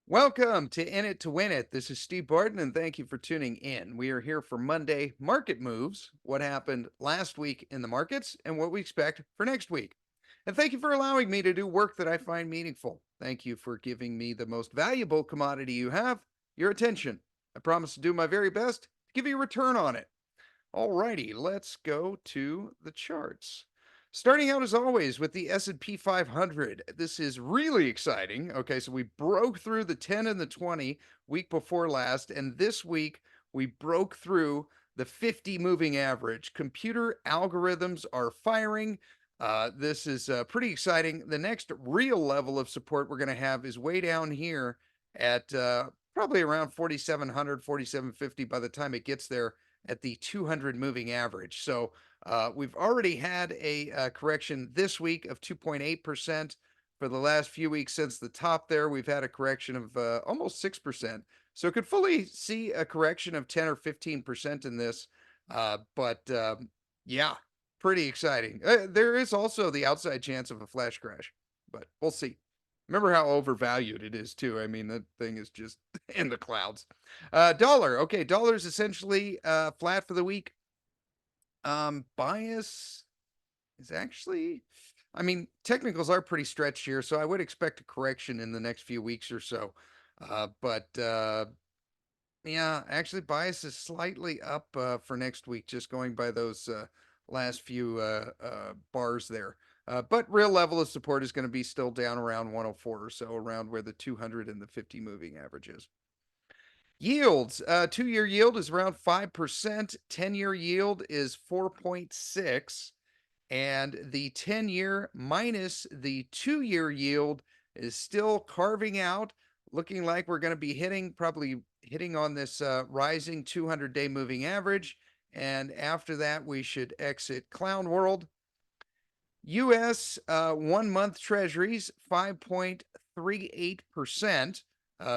Welcome to In It to Win It. This is Steve Barton, and thank you for tuning in. We are here for Monday market moves, what happened last week in the markets, and what we expect for next week. And thank you for allowing me to do work that I find meaningful. Thank you for giving me the most valuable commodity you have, your attention. I promise to do my very best to give you a return on it. Alrighty, let's go to the charts. Starting out as always with the S&P 500. This is really exciting. Okay, so we broke through the 10 and the 20 week before last, and this week we broke through the 50 moving average. Computer algorithms are firing. This is pretty exciting. The next real level of support we're going to have is way down here at probably around 4,700, 4,750 by the time it gets there at the 200 moving average. So we've already had a correction this week of 2.8%. For the last few weeks since the top there, we've had a correction of almost 6%. So could fully see a correction of 10 or 15% in this. But yeah, pretty exciting. There is also the outside chance of a flash crash, but we'll see. Remember how overvalued it is too. I mean, that thing is just in the clouds. Dollar. Okay, dollar is essentially flat for the week. Bias is actually, I mean, technicals are pretty stretched here, so I would expect a correction in the next few weeks or so. But yeah, actually, bias is slightly up for next week, just going by those last few bars there. But real level of support is going to be still down around 104 or so, around where the 200 and the 50 moving average is. Yields, 2-year yield is around 5%, 10-year yield is 4.6, and the 10-year minus the 2-year yield is still carving out, looking like we're going to be probably hitting on this rising 200-day moving average, and after that we should exit clown world. US 1-month treasuries 5.38%,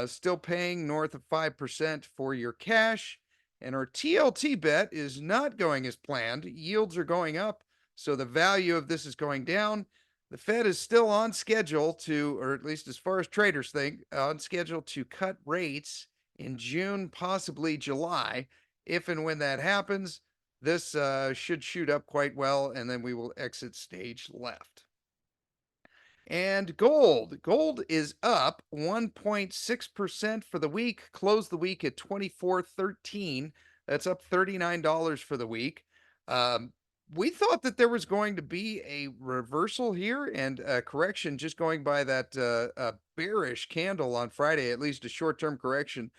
still paying north of 5% for your cash. And our TLT bet is not going as planned. Yields are going up, so the value of this is going down. The Fed is still on schedule to, or at least as far as traders think, on schedule to cut rates in June, possibly July. If and when that happens, this should shoot up quite well, and then we will exit stage left. And gold is up 1.6% for the week, closed the week at 24.13. That's up $39 for the week. We thought that there was going to be a reversal here and a correction, just going by that bearish candle on Friday, at least a short-term correction.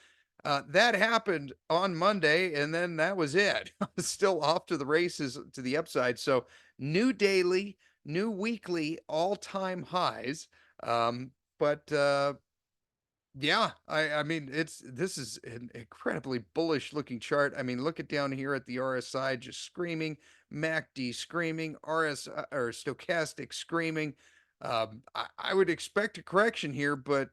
That happened on Monday, and then that was it. Still off to the races to the upside. So new daily, new weekly all-time highs. But yeah, I mean this is an incredibly bullish looking chart. I mean, look at down here at the RSI just screaming, MACD screaming, or stochastic screaming. I would expect a correction here, but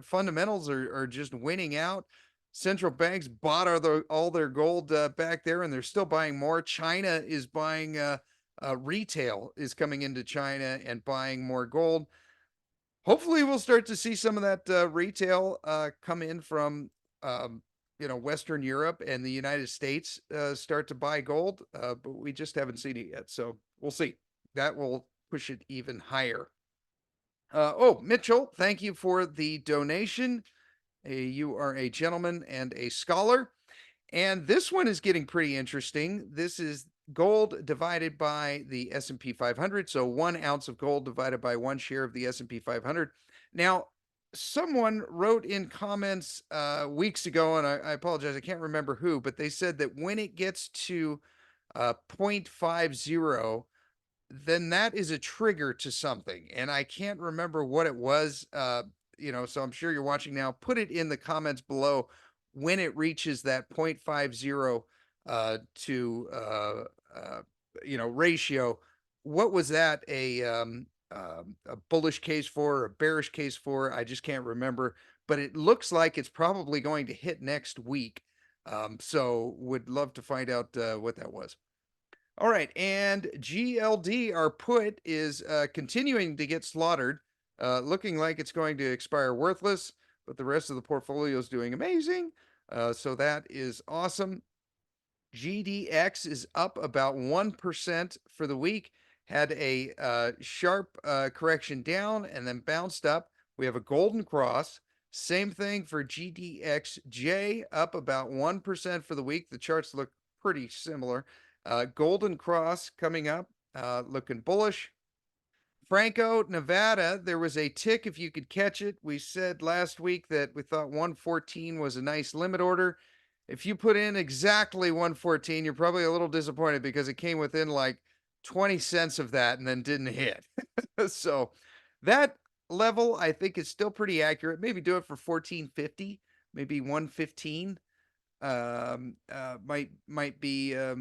fundamentals are just winning out. Central banks bought all their gold back there, and they're still buying more. China is buying retail is coming into China and buying more gold. Hopefully, we'll start to see some of that retail come in from Western Europe and the United States start to buy gold, but we just haven't seen it yet. So we'll see. That will push it even higher. Oh, Mitchell, thank you for the donation. You are a gentleman and a scholar. And this one is getting pretty interesting. This is gold divided by the S&P 500. So 1 ounce of gold divided by 1 share of the S&P 500. Now, someone wrote in comments weeks ago, and I apologize, I can't remember who, but they said that when it gets to 0.50, then that is a trigger to something. And I can't remember what it was. So I'm sure you're watching now. Put it in the comments below when it reaches that 0.50 ratio. What was that a bullish case for, or a bearish case for? I just can't remember, but it looks like it's probably going to hit next week. So would love to find out what that was. All right, and GLD, our put, is continuing to get slaughtered, looking like it's going to expire worthless. but the rest of the portfolio is doing amazing. So that is awesome. GDX is up about 1% for the week, had a sharp correction down and then bounced up. We have a golden cross. Same thing for GDXJ, up about 1% for the week. The charts look pretty similar. Golden cross coming up, looking bullish. Franco, Nevada, there was a tick if you could catch it. We said last week that we thought 114 was a nice limit order. If you put in exactly 114, you're probably a little disappointed because it came within like 20 cents of that and then didn't hit. So that level, I think, is still pretty accurate. Maybe do it for 1450, maybe 115. Might be a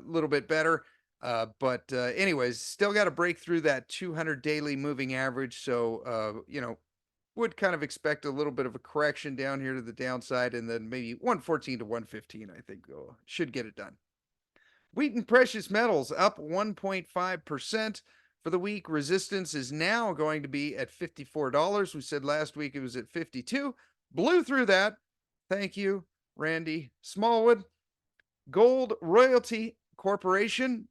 little bit better. But anyways, still got to break through that 200 daily moving average. So, would kind of expect a little bit of a correction down here to the downside, and then maybe 114 to 115, I think should get it done. Wheat and precious metals up 1.5% for the week. Resistance is now going to be at $54. We said last week it was at 52. Blew through that. Thank you, Randy Smallwood. Gold Royalty Corporation,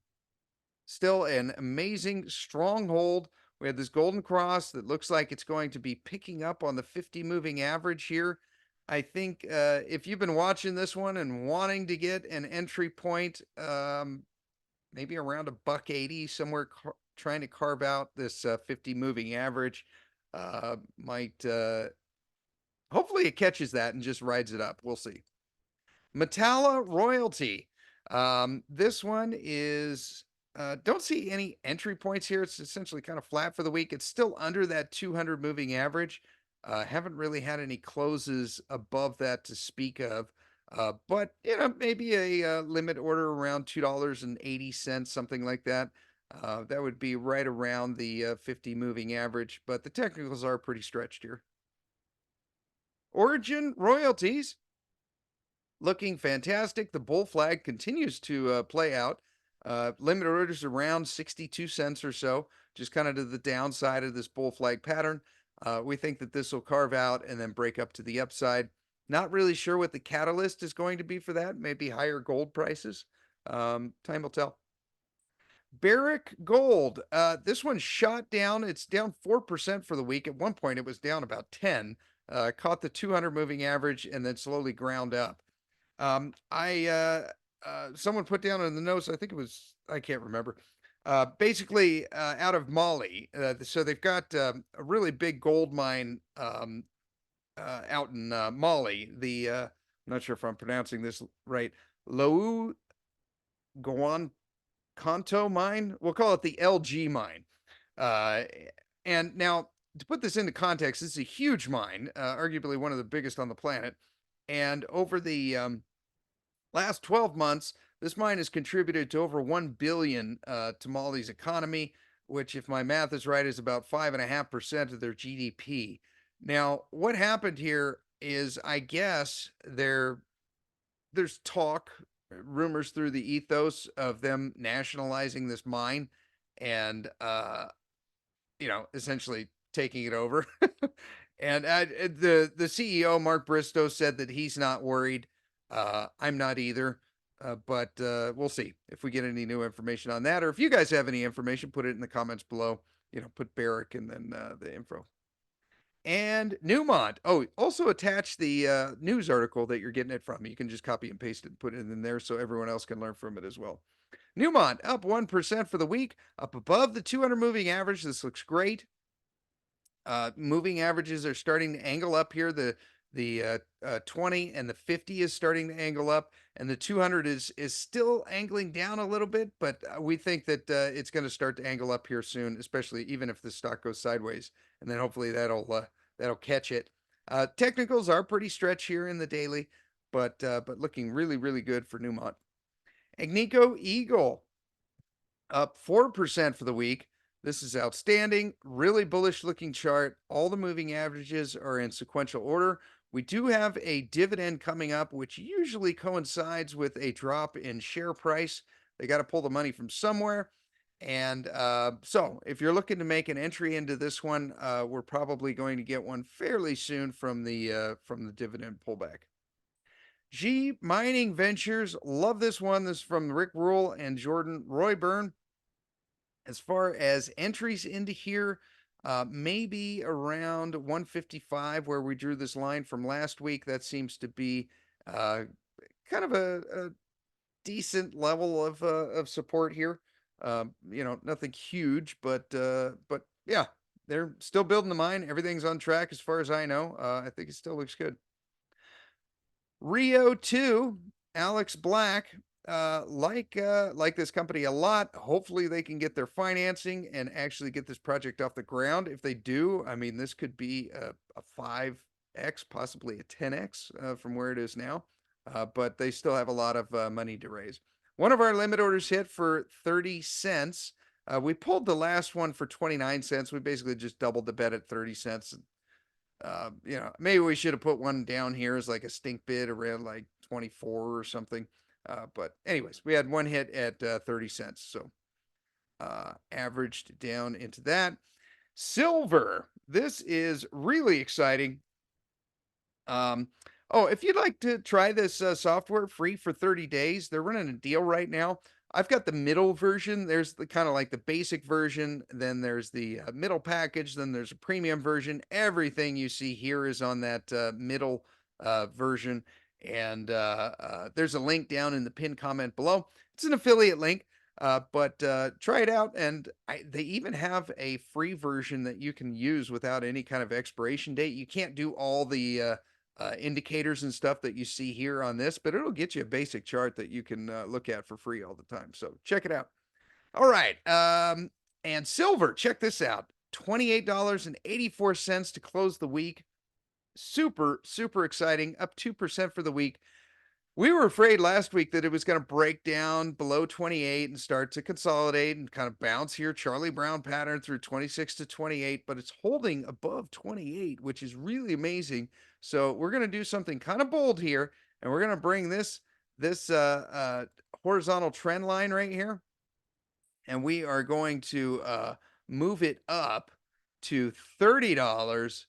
still an amazing stronghold. We had this golden cross that looks like it's going to be picking up on the 50 moving average here. I think if you've been watching this one and wanting to get an entry point, maybe around $1.80, somewhere trying to carve out this 50 moving average, might hopefully it catches that and just rides it up. We'll see. Metalla Royalty. This one is don't see any entry points here. It's essentially kind of flat for the week. It's still under that 200 moving average. Haven't really had any closes above that to speak of. But maybe a limit order around $2.80, something like that. That would be right around the 50 moving average, but the technicals are pretty stretched here. Origin Royalties, looking fantastic. The bull flag continues to play out. Limit orders around 62 cents or so, just kind of to the downside of this bull flag pattern. We think that this will carve out and then break up to the upside. Not really sure what the catalyst is going to be for that. Maybe higher gold prices. Time will tell. Barrick Gold. This one shot down. It's down 4% for the week. At one point, it was down about 10. Caught the 200 moving average and then slowly ground up. Someone put down in the notes, I think it was, I can't remember, basically out of Mali. So they've got a really big gold mine out in Mali. I'm not sure if I'm pronouncing this right. Lou Guan Kanto mine. We'll call it the LG mine. And now, to put this into context, this is a huge mine, arguably one of the biggest on the planet. And over the last 12 months, this mine has contributed to over 1 billion to Mali's economy, which, if my math is right, is about 5.5% of their GDP. Now, what happened here is, I guess, there's talk, rumors through the ethos of them nationalizing this mine and, essentially taking it over. And the CEO, Mark Bristow, said that he's not worried. I'm not either. But we'll see if we get any new information on that, or if you guys have any information, put it in the comments below. Put Barrick and then the info. And Newmont. Oh, also attach the news article that you're getting it from. You can just copy and paste it and put it in there so everyone else can learn from it as well. Newmont up 1% for the week, up above the 200 moving average. This looks great. Moving averages are starting to angle up here. The 20 and the 50 is starting to angle up, and the 200 is still angling down a little bit, but we think that it's going to start to angle up here soon, especially even if the stock goes sideways, and then hopefully that'll catch it. Technicals are pretty stretched here in the daily, but looking really, really good for Newmont. Agnico Eagle up 4% for the week. This is outstanding, really bullish looking chart. All the moving averages are in sequential order. We do have a dividend coming up, which usually coincides with a drop in share price. They got to pull the money from somewhere. And so if you're looking to make an entry into this one, we're probably going to get one fairly soon from the dividend pullback. G Mining Ventures, love this one. This is from Rick Rule and Jordan Royburn. As far as entries into here, maybe around 155 where we drew this line from last week. That seems to be kind of a decent level of support here. Nothing huge, but yeah, they're still building the mine. Everything's on track as far as I know. I think it still looks good. Rio 2, Alex Black, like this company a lot. Hopefully they can get their financing and actually get this project off the ground. If they do, I mean, this could be a 5x, possibly a 10x from where it is now. But they still have a lot of money to raise. One of our limit orders hit for 30 cents. We pulled the last one for 29 cents. We basically just doubled the bet at 30 cents. Maybe we should have put one down here as like a stink bid around like 24 or something. But anyways, we had one hit at 30 cents. So averaged down into that. Silver. This is really exciting. If you'd like to try this software free for 30 days, they're running a deal right now. I've got the middle version. There's the kind of like the basic version. Then there's the middle package. Then there's a premium version. Everything you see here is on that middle version. And there's a link down in the pinned comment below. It's an affiliate link, but try it out. And they even have a free version that you can use without any kind of expiration date. You can't do all the indicators and stuff that you see here on this, but it'll get you a basic chart that you can look at for free all the time. So check it out. All right. And silver, check this out. $28.84 to close the week. Super, super exciting. Up 2% for the week. We were afraid last week that it was going to break down below 28 and start to consolidate and kind of bounce here. Charlie Brown pattern through 26 to 28, but it's holding above 28, which is really amazing. So we're going to do something kind of bold here, and we're going to bring this horizontal trend line right here, and we are going to move it up to $30.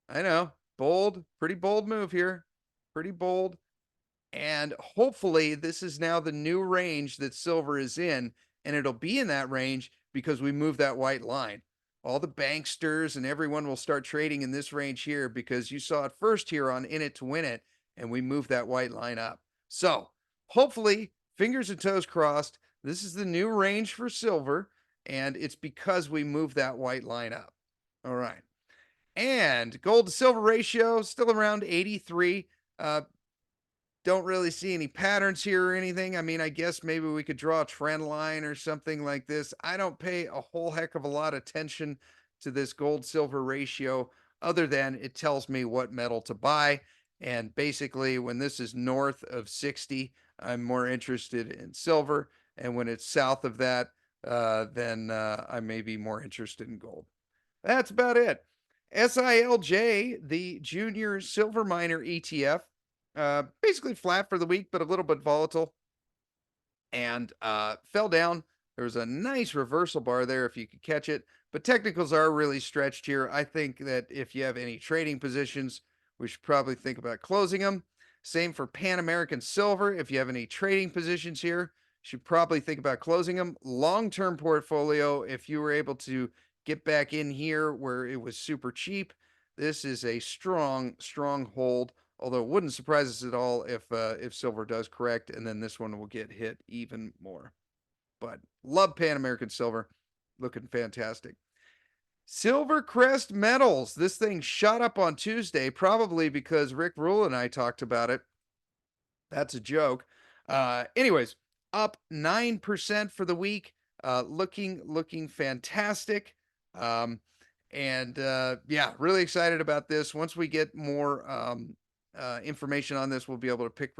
I know, bold, pretty bold move here, pretty bold. And hopefully this is now the new range that silver is in, and it'll be in that range because we move that white line. All the banksters and everyone will start trading in this range here because you saw it first here on In It to Win It, and we moved that white line up. So hopefully, fingers and toes crossed, this is the new range for silver, and it's because we moved that white line up. All right. And gold to silver ratio still around 83. Don't really see any patterns here or anything. I mean, I guess maybe we could draw a trend line or something like this. I don't pay a whole heck of a lot of attention to this gold silver ratio other than it tells me what metal to buy. And basically, when this is north of 60, I'm more interested in silver. And when it's south of that, then I may be more interested in gold. That's about it. SILJ, the junior silver miner ETF, basically flat for the week, but a little bit volatile, and fell down. There was a nice reversal bar there if you could catch it, but technicals are really stretched here. I think that if you have any trading positions, we should probably think about closing them. Same for Pan American Silver. If you have any trading positions here, you should probably think about closing them. Long-term portfolio, if you were able to get back in here where it was super cheap, this is a strong, strong hold. Although it wouldn't surprise us at all if silver does correct, and then this one will get hit even more. But love Pan American Silver, looking fantastic. Silvercrest Metals. This thing shot up on Tuesday, probably because Rick Rule and I talked about it. That's a joke. Anyways, up 9% for the week. Looking fantastic. Yeah, really excited about this. Once we get more information on this, we'll be able to pick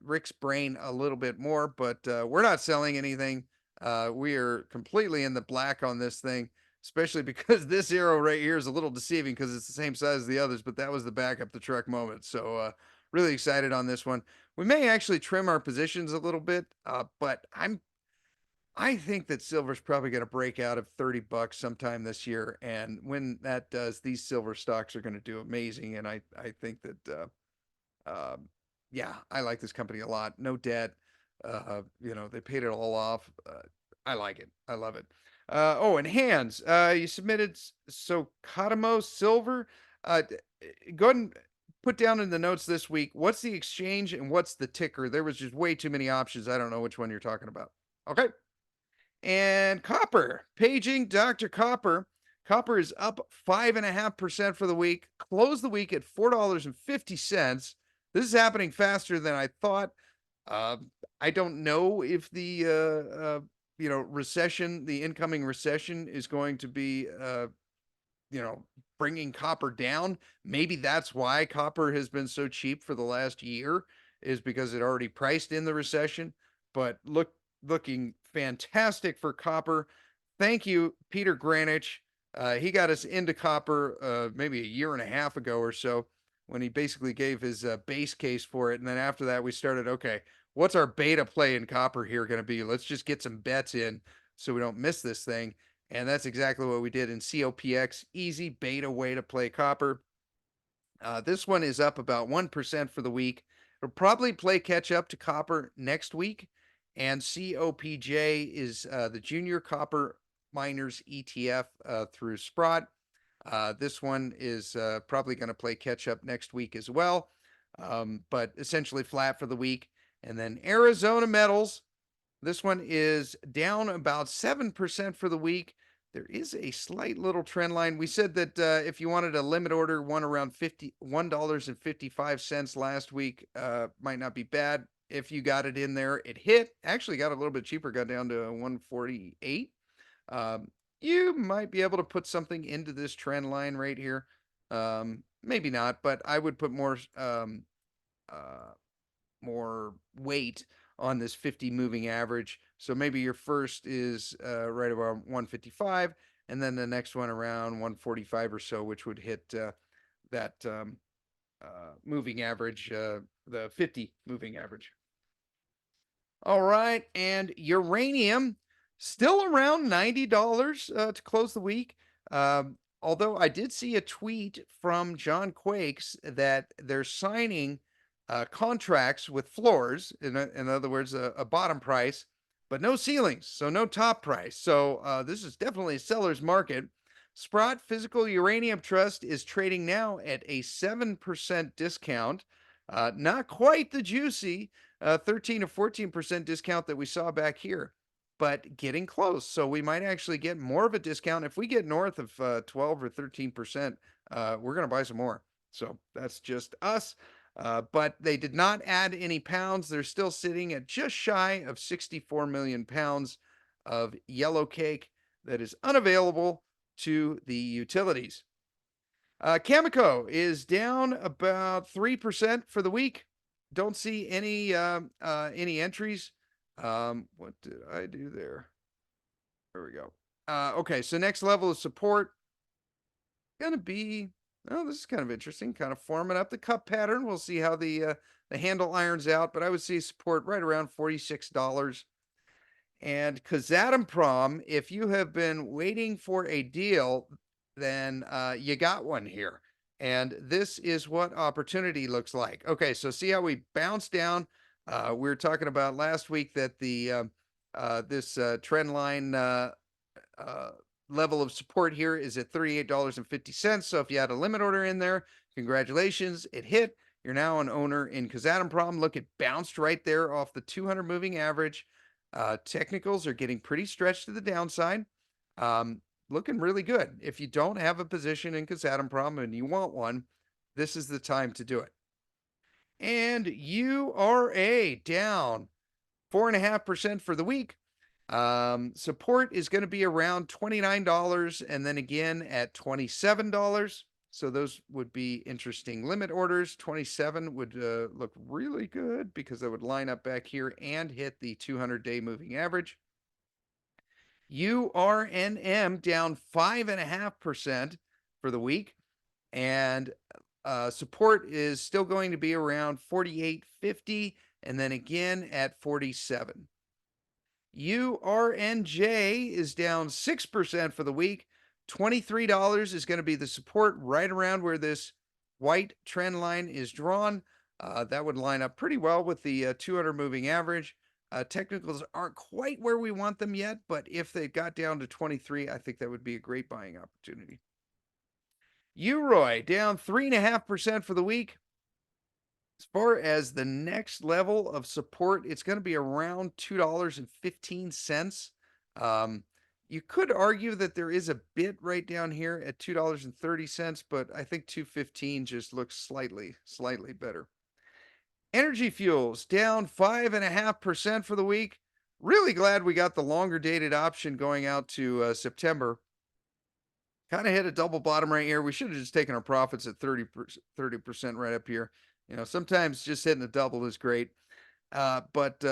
Rick's brain a little bit more, but we're not selling anything. We are completely in the black on this thing, especially because this arrow right here is a little deceiving because it's the same size as the others, but that was the back up the truck moment. So really excited on this one. We may actually trim our positions a little bit, but I'm I think that silver's probably going to break out of $30 sometime this year, and when that does, these silver stocks are going to do amazing. And I think that yeah, I like this company a lot. No debt. They paid it all off. I like it. I love it. Oh, and hands. You submitted Socotamo Silver. Go ahead and put down in the notes this week what's the exchange and what's the ticker. There was just way too many options. I don't know which one you're talking about. Okay. And copper, paging Dr. Copper. Copper is up 5.5% for the week. Closed the week at $4.50. This is happening faster than I thought. Uh, I don't know if the recession, the incoming recession, is going to be bringing copper down. Maybe that's why copper has been so cheap for the last year, is because it already priced in the recession. But looking fantastic for copper. Thank you, Peter Granich. He got us into copper maybe a year and a half ago or so, when he basically gave his base case for it. And then after that, we started, okay, what's our beta play in copper here going to be? Let's just get some bets in so we don't miss this thing. And that's exactly what we did in COPX. Easy beta way to play copper. This one is up about 1% for the week. It'll probably play catch up to copper next week. And COPJ is the Junior Copper Miners ETF through Sprott. This one is probably going to play catch up next week as well, but essentially flat for the week. And then Arizona Metals. This one is down about 7% for the week. There is a slight little trend line. We said that if you wanted a limit order, one around $1.55 last week might not be bad. If you got it in there, it hit. Actually got a little bit cheaper, got down to 148. You might be able to put something into this trend line right here. Maybe not, but I would put more weight on this 50 moving average. So maybe your first is right around 155, and then the next one around 145 or so, which would hit that moving average, the 50 moving average. All right, and uranium still around $90 to close the week. Although I did see a tweet from John Quakes that they're signing contracts with floors, in other words, a bottom price, but no ceilings, so no top price. So this is definitely a seller's market. Sprott Physical Uranium Trust is trading now at a 7% discount. Not quite the juicy 13 to 14% discount that we saw back here, but getting close. So we might actually get more of a discount. If we get north of 12 or 13%, we're going to buy some more. So that's just us. But they did not add any pounds. They're still sitting at just shy of 64 million pounds of yellow cake that is unavailable to the utilities. Cameco is down about 3% for the week. Don't see any entries. What did I do there? There we go. Okay, so next level of support gonna be, oh, this is kind of interesting, kind of forming up the cup pattern. We'll see how the handle irons out, but I would see support right around $46. And Kazatomprom, if you have been waiting for a deal, then you got one here. And this is what opportunity looks like. Okay, so see how we bounce down. We were talking about last week that the this trend line level of support here is at $38.50. So if you had a limit order in there, congratulations, it hit. You're now an owner in Kazatomprom. Look, it bounced right there off the 200 moving average. Technicals are getting pretty stretched to the downside. Looking really good. If you don't have a position in Kazatomprom and you want one, this is the time to do it. And URA down 4.5% for the week. Support is going to be around $29 and then again at $27. So those would be interesting limit orders. 27 would look really good because that would line up back here and hit the 200-day moving average. URNM down 5.5% for the week, and support is still going to be around 48.50 and then again at 47. URNJ is down 6% for the week. $23 is going to be the support right around where this white trend line is drawn. That would line up pretty well with the 200 moving average. Technicals aren't quite where we want them yet, but if they got down to 23, I think that would be a great buying opportunity. UROY down 3.5% for the week. As far as the next level of support, it's going to be around $2.15. You could argue that there is a bit right down here at $2.30, but I think 215 just looks slightly better. Energy fuels down 5.5% for the week. Really glad we got the longer dated option going out to September. Kind of hit a double bottom right here. We should have just taken our profits at 30% right up here. You know, sometimes just hitting a double is great. But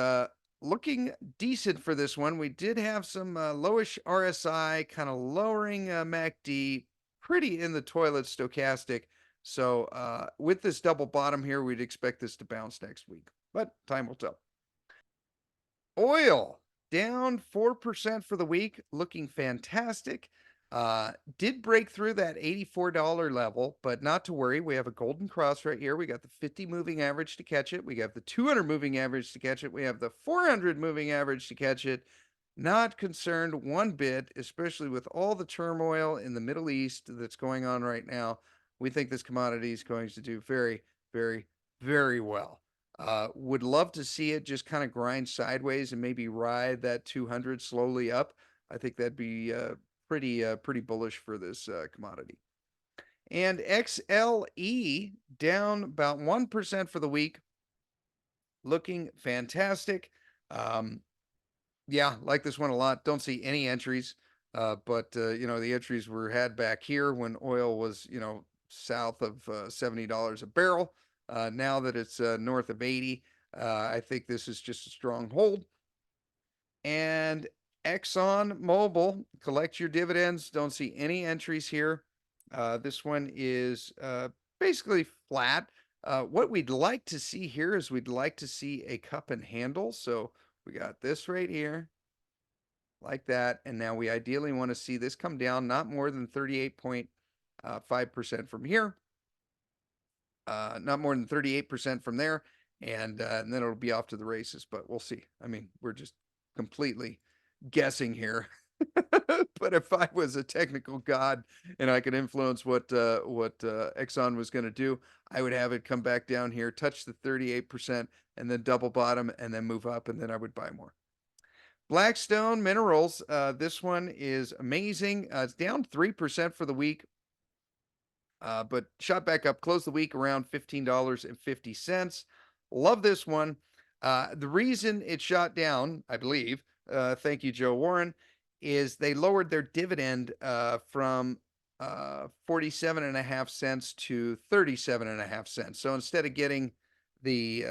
looking decent for this one. We did have some lowish RSI, kind of lowering MACD, pretty in the toilet stochastic. So with this double bottom here, we'd expect this to bounce next week, but time will tell. Oil down 4% for the week, looking fantastic. Did break through that $84 level, but not to worry. We have a golden cross right here. We got the 50 moving average to catch it. We have the 200 moving average to catch it. We have the 400 moving average to catch it. Not concerned one bit, especially with all the turmoil in the Middle East that's going on right now. We think this commodity is going to do very, very, very well. Would love to see it just kind of grind sideways and maybe ride that 200 slowly up. I think that'd be pretty bullish for this commodity. And XLE down about 1% for the week, looking fantastic. Yeah, like this one a lot. Don't see any entries, but you know, the entries were had back here when oil was, you know, south of $70 a barrel. Now that it's north of 80, I think this is just a strong hold. And Exxon Mobil, collect your dividends. Don't see any entries here. This one is basically flat. What we'd like to see here is we'd like to see a cup and handle. So we got this right here, like that. And now we ideally want to see this come down not more than 38.5% from here. Not more than 38% from there. And then it'll be off to the races, but we'll see. I mean, we're just completely guessing here. But if I was a technical god and I could influence what Exxon was going to do, I would have it come back down here, touch the 38%, and then double bottom, and then move up, and then I would buy more. Blackstone Minerals, this one is amazing. It's down 3% for the week, but shot back up, closed the week around $15.50. Love this one. The reason it shot down, I believe, thank you, Joe Warren, is they lowered their dividend from 47.5 cents to 37.5 cents. So instead of getting the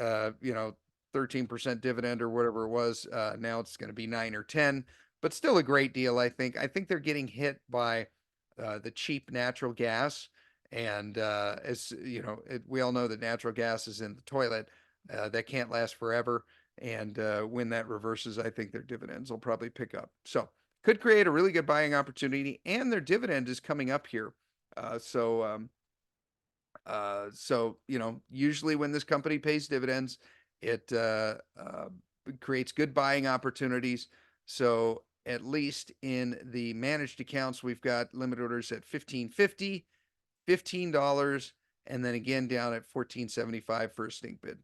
13% dividend or whatever it was, now it's going to be 9 or 10, but still a great deal. I think they're getting hit by the cheap natural gas, and as you know, we all know that natural gas is in the toilet. That can't last forever. And when that reverses, I think their dividends will probably pick up. So could create a really good buying opportunity, and their dividend is coming up here. So you know, usually when this company pays dividends, it creates good buying opportunities. So at least in the managed accounts, we've got limit orders at $15.50, $15, and then again down at $14.75 for a stink bid.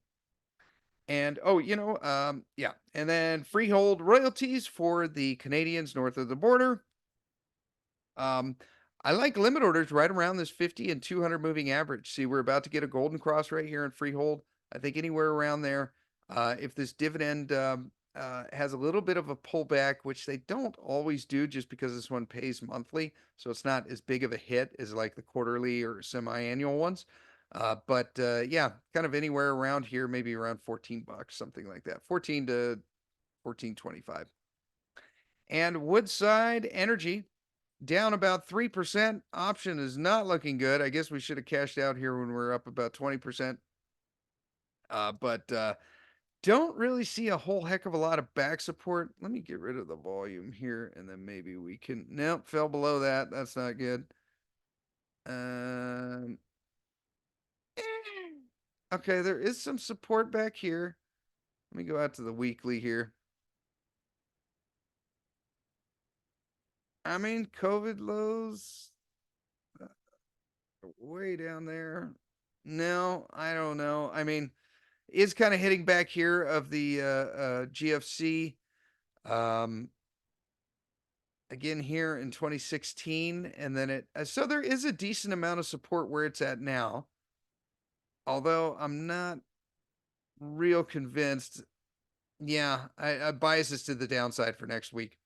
And yeah, and then freehold royalties for the Canadians north of the border. I like limit orders right around this 50 and 200 moving average. See, we're about to get a golden cross right here in freehold. I think anywhere around there. If this dividend has a little bit of a pullback, which they don't always do just because this one pays monthly, so it's not as big of a hit as like the quarterly or semi-annual ones. But yeah, kind of anywhere around here, maybe around $14, something like that. 14 to 14.25. And Woodside Energy down about 3%. Option is not looking good. I guess we should have cashed out here when we're up about 20%. But Don't really see a whole heck of a lot of back support. Let me get rid of the volume here, and then maybe we can. Nope, fell below that. That's not good. Um, okay, there is some support back here. Let me go out to the weekly here. I mean, COVID lows way down there. No, I don't know. I mean, is kind of hitting back here of the GFC. Um, again here in 2016, and then so there is a decent amount of support where it's at now. Although I'm not real convinced. Yeah, I biases to the downside for next week.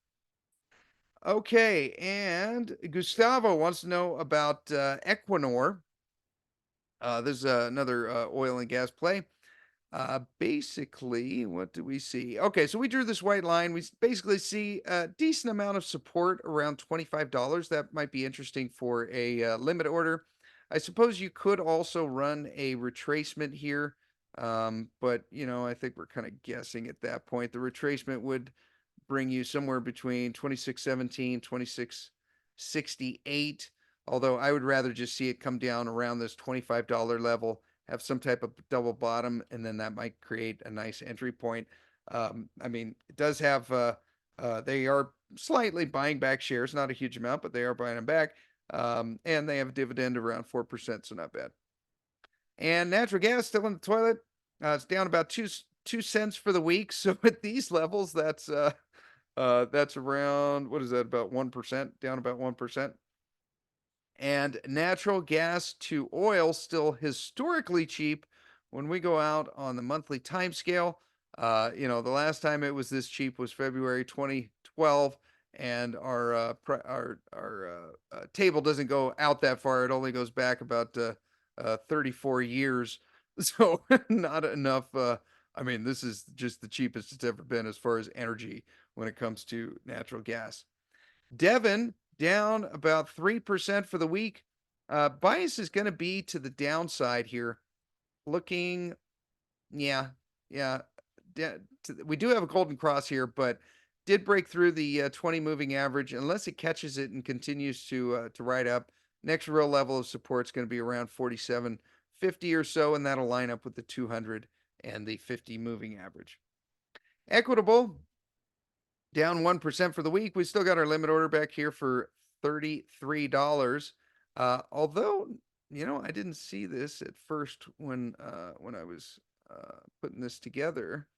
Okay, and Gustavo wants to know about Equinor. There's another oil and gas play. Basically, what do we see? Okay, so we drew this white line. We basically see a decent amount of support around $25. That might be interesting for a limit order. I suppose you could also run a retracement here, but I think we're kind of guessing at that point. The retracement would bring you somewhere between 26.17, 26.68. Although I would rather just see it come down around this $25 level, have some type of double bottom, and then that might create a nice entry point. I mean, it does have, they are slightly buying back shares, not a huge amount, but they are buying them back. And they have a dividend around 4%, so not bad. And natural gas still in the toilet. It's down about two cents for the week. So at these levels, that's around, what is that, about 1%, down about 1%. And natural gas to oil still historically cheap when we go out on the monthly time scale. The last time it was this cheap was February 2012, and our table doesn't go out that far. It only goes back about 34 years. So not enough. I mean, this is just the cheapest it's ever been as far as energy when it comes to natural gas. Devon down about 3% for the week. Bias is going to be to the downside here. Looking, yeah, yeah. We do have a golden cross here, but did break through the 20 moving average. Unless it catches it and continues to ride up, next real level of support is going to be around 47.50 or so, and that'll line up with the 200 and the 50 moving average. Equitable down 1% for the week. We still got our limit order back here for $33. Although, I didn't see this at first when I was putting this together.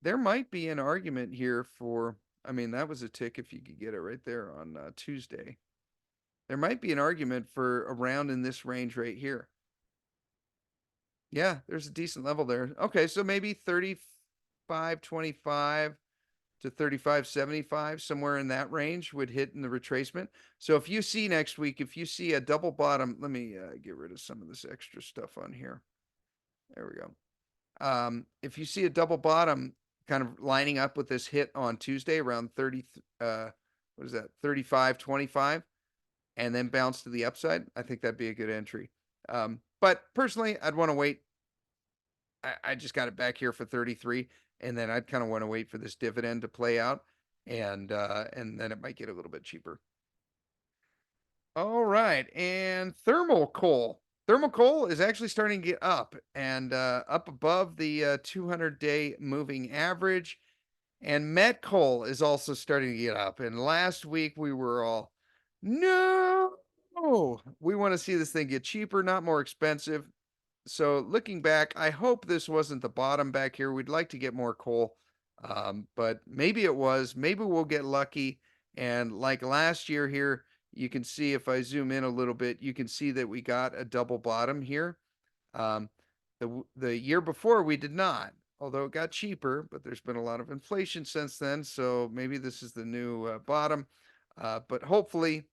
There might be an argument here for, I mean, that was a tick if you could get it right there on Tuesday. There might be an argument for around in this range right here. Yeah, there's a decent level there. Okay, so maybe 35.25 to 35.75, somewhere in that range would hit in the retracement. So if you see next week, if you see a double bottom, let me get rid of some of this extra stuff on here. There we go. If you see a double bottom kind of lining up with this hit on Tuesday around 30, what is that, 35.25, and then bounce to the upside, I think that'd be a good entry. But personally, I'd want to wait. I just got it back here for 33, and then I'd kind of want to wait for this dividend to play out, and then it might get a little bit cheaper. All right, and thermal coal. Thermal coal is actually starting to get up and up above the 200-day moving average. And met coal is also starting to get up. And last week we were all, no, we want to see this thing get cheaper, not more expensive. So looking back, I hope this wasn't the bottom back here. We'd like to get more coal, but maybe it was. Maybe we'll get lucky. And like last year here, you can see if I zoom in a little bit, you can see that we got a double bottom here. The year before we did not, although it got cheaper, but there's been a lot of inflation since then. So maybe this is the new bottom. But hopefully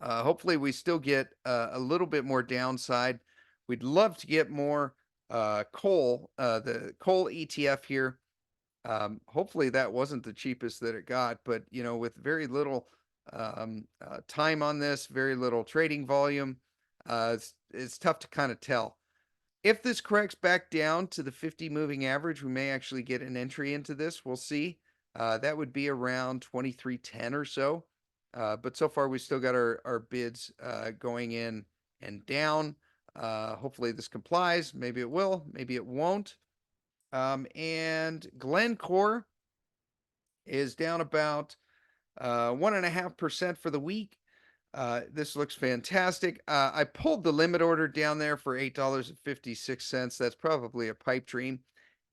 we still get a little bit more downside. We'd love to get more coal, the coal ETF here. Hopefully that wasn't the cheapest that it got, but with very little time on this, very little trading volume, it's tough to kind of tell. If this corrects back down to the 50 moving average, we may actually get an entry into this. We'll see. That would be around 23.10 or so. But so far, we still got our bids going in and down. Hopefully, this complies. Maybe it will. Maybe it won't. And Glencore is down about 1.5% for the week. This looks fantastic. I pulled the limit order down there for $8.56. That's probably a pipe dream.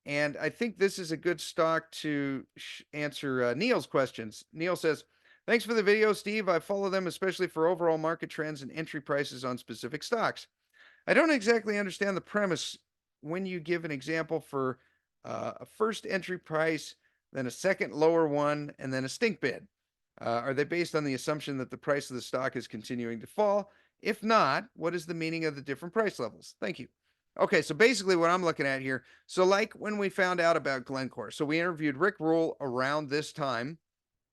And I think this is a good stock to answer Neil's questions. Neil says, thanks for the video, Steve. I follow them, especially for overall market trends and entry prices on specific stocks. I don't exactly understand the premise when you give an example for a first entry price, then a second lower one, and then a stink bid. Are they based on the assumption that the price of the stock is continuing to fall? If not, what is the meaning of the different price levels? Thank you. Okay, so basically what I'm looking at here, so like when we found out about Glencore, so we interviewed Rick Rule around this time,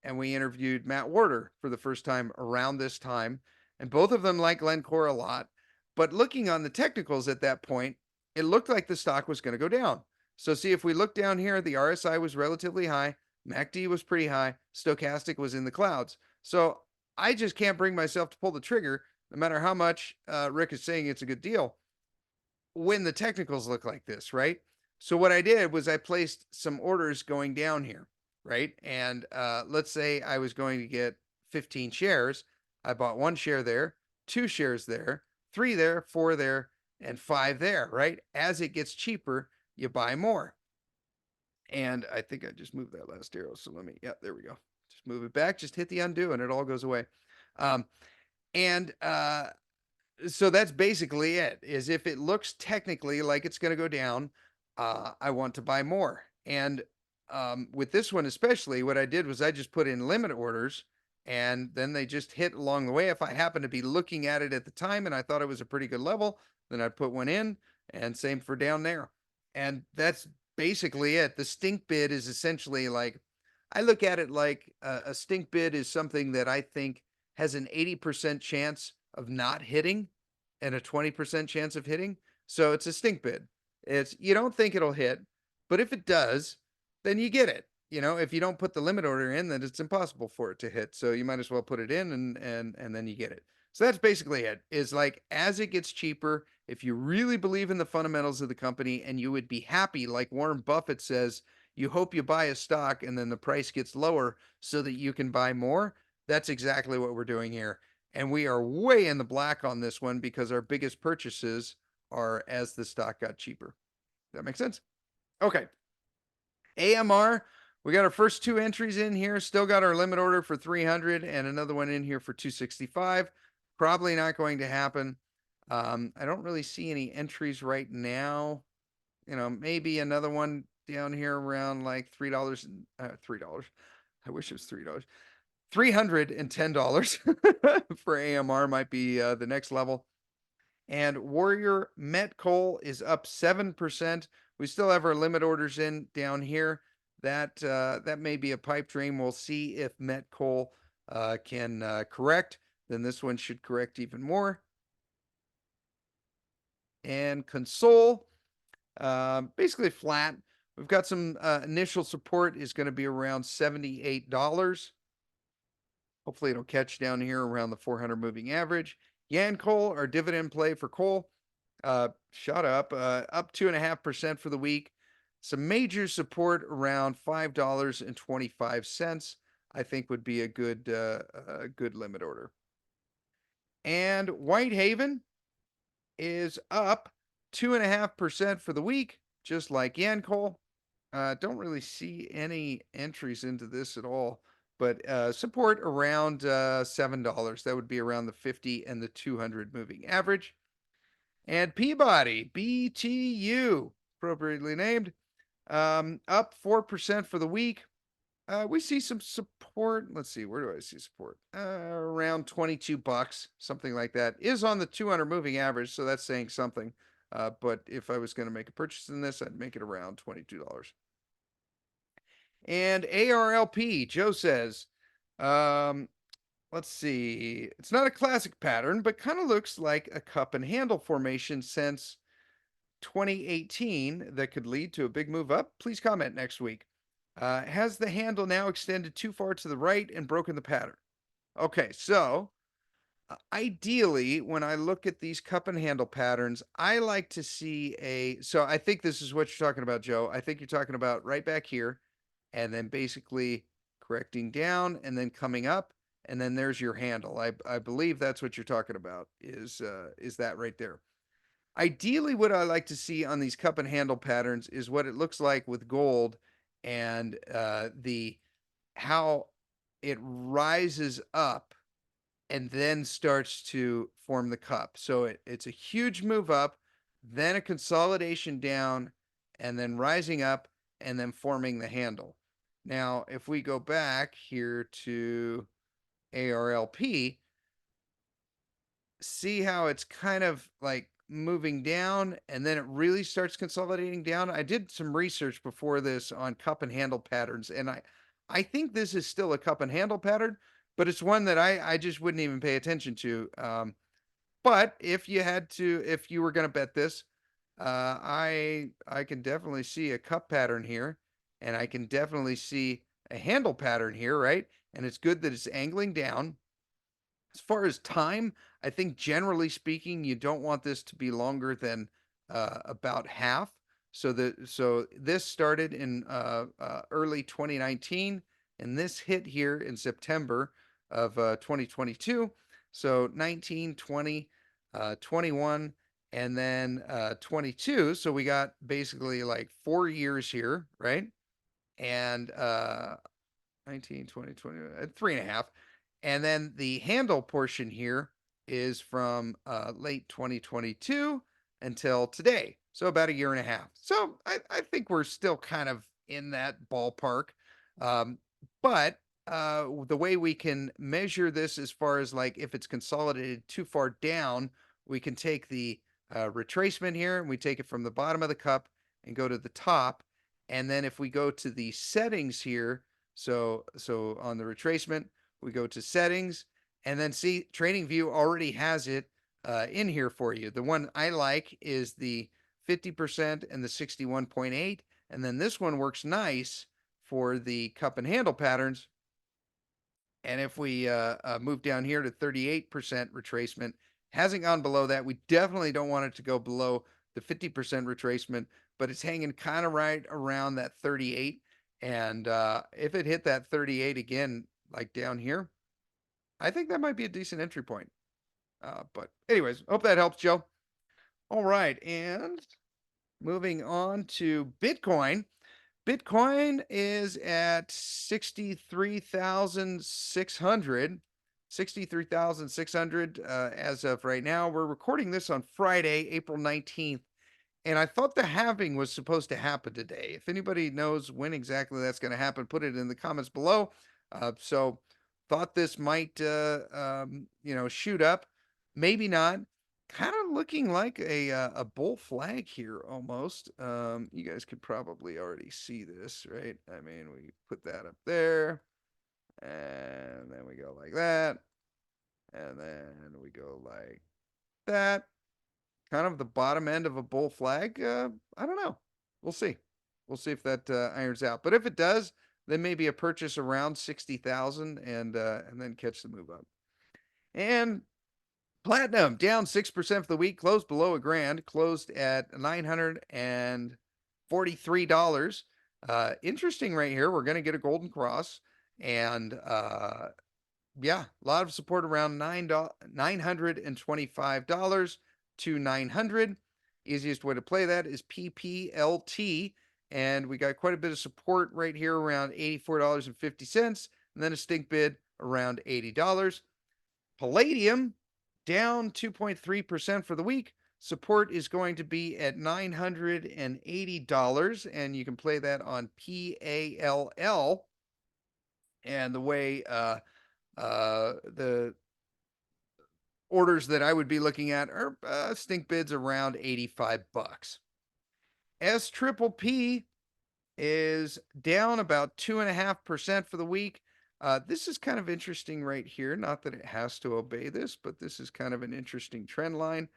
and we interviewed Matt Warder for the first time around this time, and both of them like Glencore a lot. But looking on the technicals at that point, it looked like the stock was going to go down. So see, if we look down here, the RSI was relatively high, MACD was pretty high, stochastic was in the clouds. So I just can't bring myself to pull the trigger, no matter how much Rick is saying it's a good deal, when the technicals look like this, right? So what I did was I placed some orders going down here, right? And let's say I was going to get 15 shares. I bought 1 share there, 2 shares there, 3 there, 4 there, and 5 there, right? As it gets cheaper, you buy more. And I think I just moved that last arrow. So let me, yeah, there we go. Just move it back, just hit the undo and it all goes away. And so that's basically it, is if it looks technically like it's going to go down, I want to buy more. And with this one especially, what I did was I just put in limit orders and then they just hit along the way. If I happen to be looking at it at the time and I thought it was a pretty good level, then I'd put one in, and same for down there. And that's basically it. The stink bid is essentially like, I look at it like a stink bid is something that I think has an 80% chance of not hitting and a 20% chance of hitting. So it's a stink bid. It's, you don't think it'll hit, but if it does, then you get it. You know, if you don't put the limit order in, then it's impossible for it to hit. So you might as well put it in, and then you get it. So that's basically it. Is like, as it gets cheaper, if you really believe in the fundamentals of the company and you would be happy, like Warren Buffett says, you hope you buy a stock and then the price gets lower so that you can buy more. That's exactly what we're doing here. And we are way in the black on this one because our biggest purchases are as the stock got cheaper. That makes sense? Okay. AMR, we got our first 2 entries in here. Still got our limit order for 300 and another one in here for 265. Probably not going to happen. I don't really see any entries right now. You know, maybe another one down here around like $3. $3. I wish it was $3. $310 for AMR might be the next level. And Warrior Met Coal is up 7%. We still have our limit orders in down here. That may be a pipe dream. We'll see if Met Coal can correct. Then this one should correct even more. And Console, basically flat. We've got some initial support is going to be around $78. Hopefully it'll catch down here around the 400 moving average. Yancoal, our dividend play for coal, shot up 2.5% for the week. Some major support around $5.25, I think would be a good limit order. And Whitehaven is up 2.5% for the week, just like Yancoal. Don't really see any entries into this at all, but support around $7. That would be around the 50 and the 200 moving average. And Peabody, BTU, appropriately named, up 4% for the week. We see some support. Let's see, where do I see support? Around $22, something like that. Is on the 200 moving average, so that's saying something. But if I was going to make a purchase in this, I'd make it around $22. And ARLP, Joe says, let's see. It's not a classic pattern, but kind of looks like a cup and handle formation since 2018 that could lead to a big move up? Please comment next week. Has the handle now extended too far to the right and broken the pattern? Okay, so ideally, when I look at these cup and handle patterns, I like to see so I think this is what you're talking about, Joe. I think you're talking about right back here and then basically correcting down and then coming up. And then there's your handle. I believe that's what you're talking about is that right there. Ideally, what I like to see on these cup and handle patterns is what it looks like with gold and the how it rises up and then starts to form the cup. So it's a huge move up, then a consolidation down, and then rising up and then forming the handle. Now, if we go back here to ARLP, see how it's kind of like moving down and then it really starts consolidating down. I did some research before this on cup and handle patterns, and I think this is still a cup and handle pattern, but it's one that I just wouldn't even pay attention to. But if you were going to bet this, I can definitely see a cup pattern here, and I can definitely see a handle pattern here, right? And it's good that it's angling down. As far as time, I think generally speaking, you don't want this to be longer than about half. So this started in early 2019, and this hit here in September of 2022. So 19, 20, 21, and then 22. So we got basically like 4 years here, right? And 19, 20, 20, 3.5. And then the handle portion here is from late 2022 until today. So about a year and a half. So I think we're still kind of in that ballpark. But the way we can measure this as far as like if it's consolidated too far down, we can take the retracement here and we take it from the bottom of the cup and go to the top. And then if we go to the settings here, so on the retracement, we go to settings and then see TradingView already has it in here for you. The one I like is the 50% and the 61.8. And then this one works nice for the cup and handle patterns. And if we move down here to 38% retracement, hasn't gone below that. We definitely don't want it to go below the 50% retracement, but it's hanging kind of right around that 38. And if it hit that 38 again, like down here, I think that might be a decent entry point. But anyways, hope that helps, Joe. All right, and moving on to Bitcoin. Bitcoin is at 63,600. 63,600 as of right now. We're recording this on Friday, April 19th. And I thought the halving was supposed to happen today. If anybody knows when exactly that's going to happen, put it in the comments below. So thought this might, shoot up. Maybe not. Kind of looking like a bull flag here almost. You guys could probably already see this, right? I mean, we put that up there, and then we go like that, and then we go like that. Kind of the bottom end of a bull flag. I don't know. We'll see. We'll see if that irons out. But if it does, then maybe a purchase around 60,000 and then catch the move up. And platinum down 6% for the week, closed below $1,000, closed at $943. Interesting right here. We're going to get a golden cross, and yeah, a lot of support around $925 to 900. Easiest way to play that is PPLT, and we got quite a bit of support right here around $84.50, and then a stink bid around $80. Palladium down 2.3% for the week. Support is going to be at $980, and you can play that on PALL. And the way the orders that I would be looking at are stink bids around $85. SPPP is down about 2.5% for the week. This is kind of interesting right here. Not that it has to obey this, but this is kind of an interesting trend line.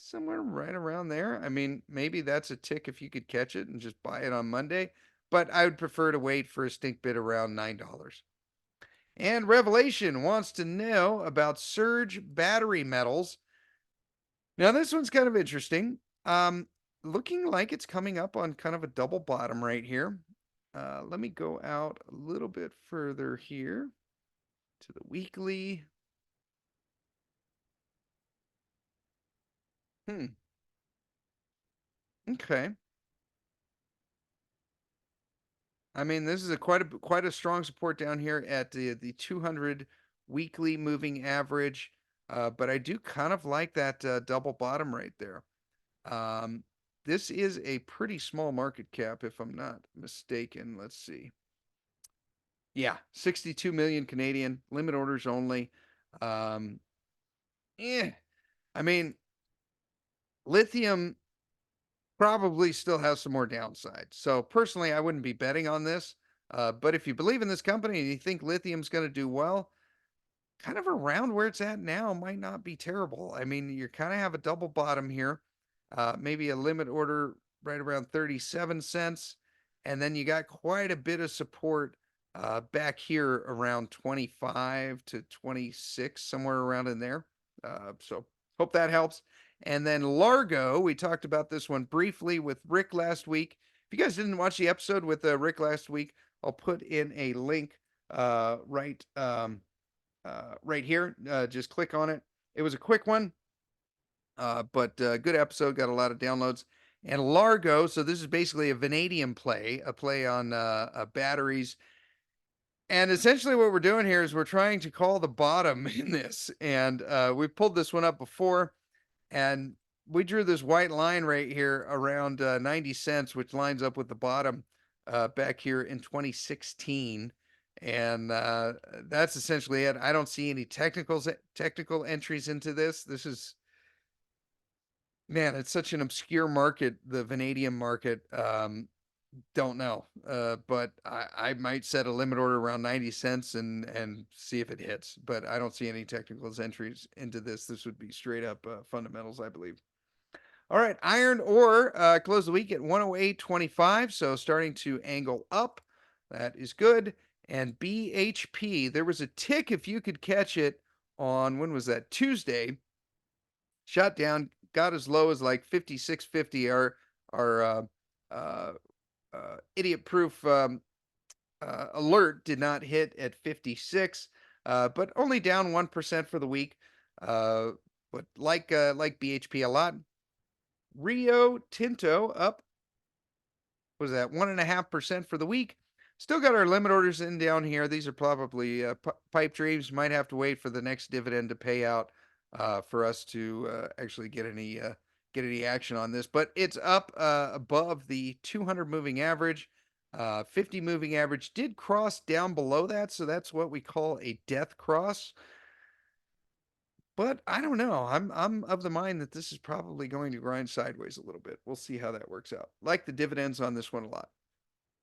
somewhere right around there. I mean, maybe that's a tick if you could catch it and just buy it on Monday, but I would prefer to wait for a stink bid around $9. And Revelation wants to know about surge battery metals. Now, this one's kind of interesting. Um, Looking like it's coming up on kind of a double bottom right here. Let me go out a little bit further here to the weekly. Okay. I mean, this is quite a strong support down here at the 200 weekly moving average. But I do kind of like that double bottom right there. Um, this is a pretty small market cap, if I'm not mistaken. Let's see. Yeah, 62 million Canadian, limit orders only. Um, eh, I mean, lithium probably still has some more downside. So personally, I wouldn't be betting on this. But if you believe in this company and you think lithium's going to do well, kind of around where it's at now might not be terrible. I mean, you kind of have a double bottom here, maybe a limit order right around 37 cents. And then you got quite a bit of support back here around 25 to 26, somewhere around in there. So hope that helps. And then Largo, we talked about this one briefly with Rick last week. If you guys didn't watch the episode with Rick last week, I'll put in a link right here. Just click on it. It was a quick one, but good episode. Got a lot of downloads. And Largo, so this is basically a vanadium play, a play on batteries. And essentially what we're doing here is we're trying to call the bottom in this. And we've pulled this one up before. And we drew this white line right here around 90 cents, which lines up with the bottom back here in 2016. And that's essentially it. I don't see any technical entries into this. This is, man, it's such an obscure market, the vanadium market. Don't know, but I might set a limit order around 90 cents and see if it hits. But I don't see any technicals entries into this. This would be straight up fundamentals, I believe. All right, iron ore closed the week at 108.25, so starting to angle up. That is good. And BHP, there was a tick if you could catch it on, when was that? Tuesday. Shot down, got as low as like 56.50. Our idiot proof alert did not hit at 56, but only down 1% for the week. But like BHP a lot. Rio Tinto up, was that 1.5% for the week. Still got our limit orders in down here. These are probably pipe dreams. Might have to wait for the next dividend to pay out for us to actually get any action on this. But it's up above the 200 moving average. 50 moving average did cross down below that, so that's what we call a death cross. But I don't know. I'm of the mind that this is probably going to grind sideways a little bit. We'll see how that works out. Like the dividends on this one a lot.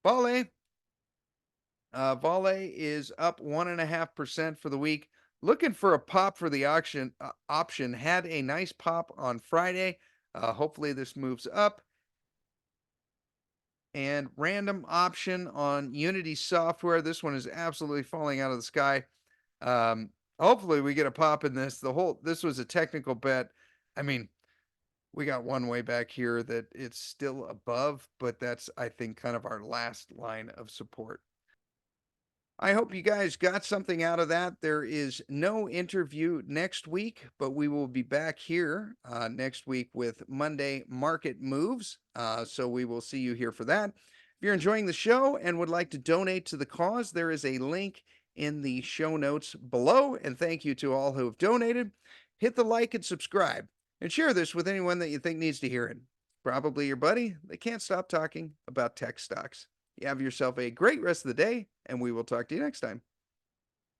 VALE. VALE is up 1.5% for the week. Looking for a pop for the option. Had a nice pop on Friday. Hopefully this moves up. And random option on Unity software. This one is absolutely falling out of the sky. Hopefully we get a pop in this. This was a technical bet. I mean, we got one way back here that it's still above, but that's, I think, kind of our last line of support. I hope you guys got something out of that. There is no interview next week, but we will be back here next week with Monday market moves. So we will see you here for that. If you're enjoying the show and would like to donate to the cause, there is a link in the show notes below. And thank you to all who have donated. Hit the like and subscribe and share this with anyone that you think needs to hear it. Probably your buddy. They can't stop talking about tech stocks. You have yourself a great rest of the day, and we will talk to you next time.